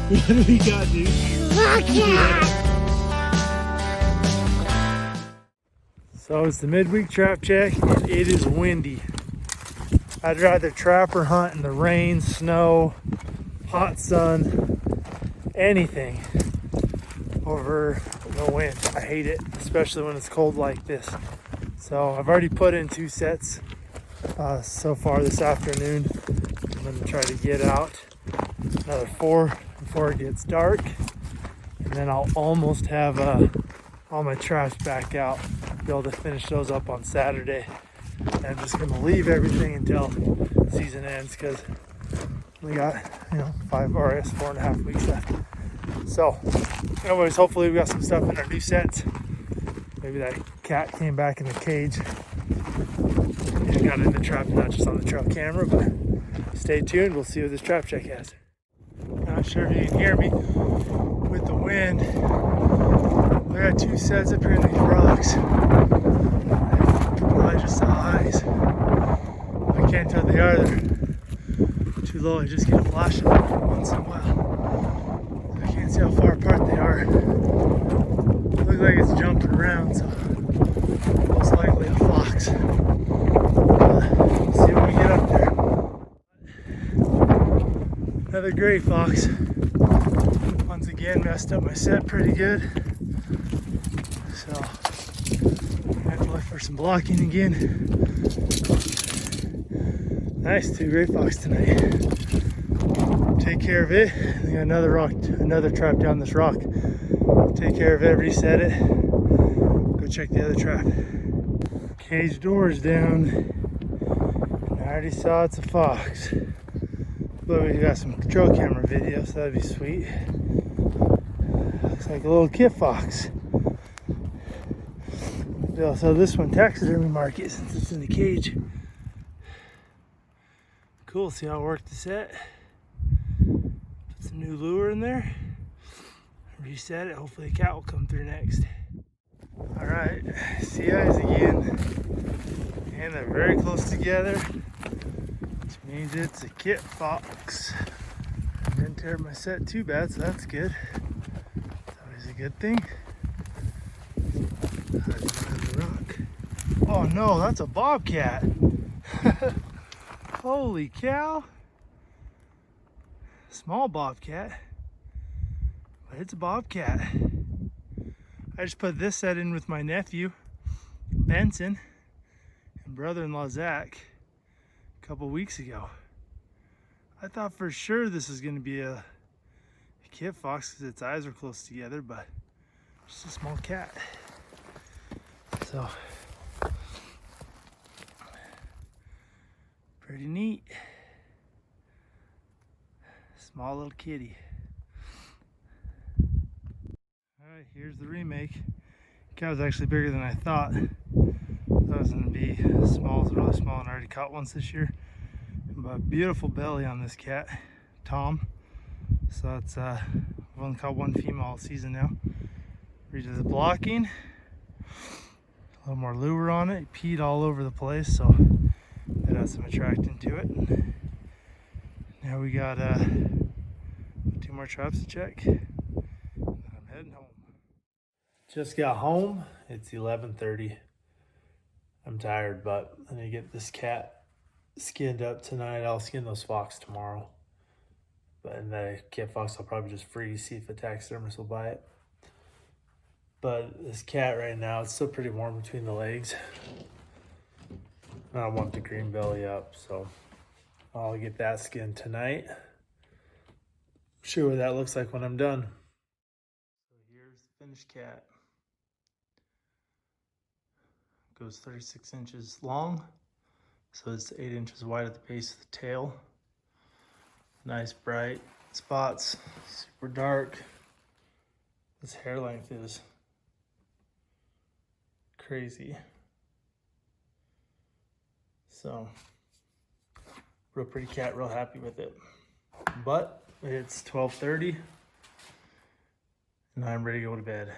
What do we got, dude? Bobcat! So it's the midweek trap check and it is windy. I'd rather trap or hunt in the rain, snow, hot sun, anything over the wind. I hate it, especially when it's cold like this. So I've already put in 2 sets so far this afternoon. I'm gonna try to get out another 4 before it gets dark. And then I'll almost have all my traps back out. Be able to finish those up on Saturday. And I'm just gonna leave everything until season ends because we got 4.5 weeks left. So anyways, hopefully we got some stuff in our new sets. Maybe that cat came back in the cage and got in the trap, not just on the trail camera, but stay tuned. We'll see what this trap check has. Not sure if you can hear me with the wind. I got 2 sets up here in these rocks. Probably just the highs. I can't tell if they are. They're too low. I just get a flash of them every once in a while. I can't see how far apart they are. It looks like it's jumping around, so most likely a fox. We'll see when we get up there. Another gray fox. Once again, messed up my set pretty good. So I have to look for some blocking again. Nice, 2 gray fox tonight. Take care of it. We got another rock, another trap down this rock. Take care of it, reset it. Go check the other trap. Cage door's down. And I already saw it's a fox. But we got some trail camera video, so that'd be sweet. Looks like a little kit fox. We also have this one taxidermy market since it's in the cage. Cool, see how it worked the set. Put some new lure in there. Reset it, hopefully a cat will come through next. Alright, sea eyes again. And they're very close together, which means it's a kit fox. I didn't tear my set too bad, so that's good. It's always a good thing. Rock. Oh no, that's a bobcat. Holy cow. Small bobcat, but it's a bobcat. I just put this set in with my nephew, Benson, and brother-in-law, Zach, a couple weeks ago. I thought for sure this was gonna be a kit fox because its eyes are close together, but just a small cat. So, pretty neat. Small little kitty. Alright, here's the remake. Cat was actually bigger than I thought. That was gonna be small, it's really small, and I already caught once this year. But beautiful belly on this cat, Tom. So that's I've only caught 1 female all season now. Redid the blocking. A little more lure on it. It peed all over the place, so that has some attracting to it. Now we got 2 more traps to check. And I'm heading home. Just got home. It's 11:30. I'm tired, but I'm gonna get this cat skinned up tonight. I'll skin those fox tomorrow. But the kit fox I'll probably just freeze, see if a taxidermist will buy it. But this cat right now, it's still pretty warm between the legs. I want the green belly up, so I'll get that skinned tonight. Show you what that looks like when I'm done. So here's the finished cat. Goes 36 inches long, so it's 8 inches wide at the base of the tail. Nice bright spots, super dark. This hair length is crazy. So, real pretty cat, real happy with it. But it's 12:30 and I'm ready to go to bed.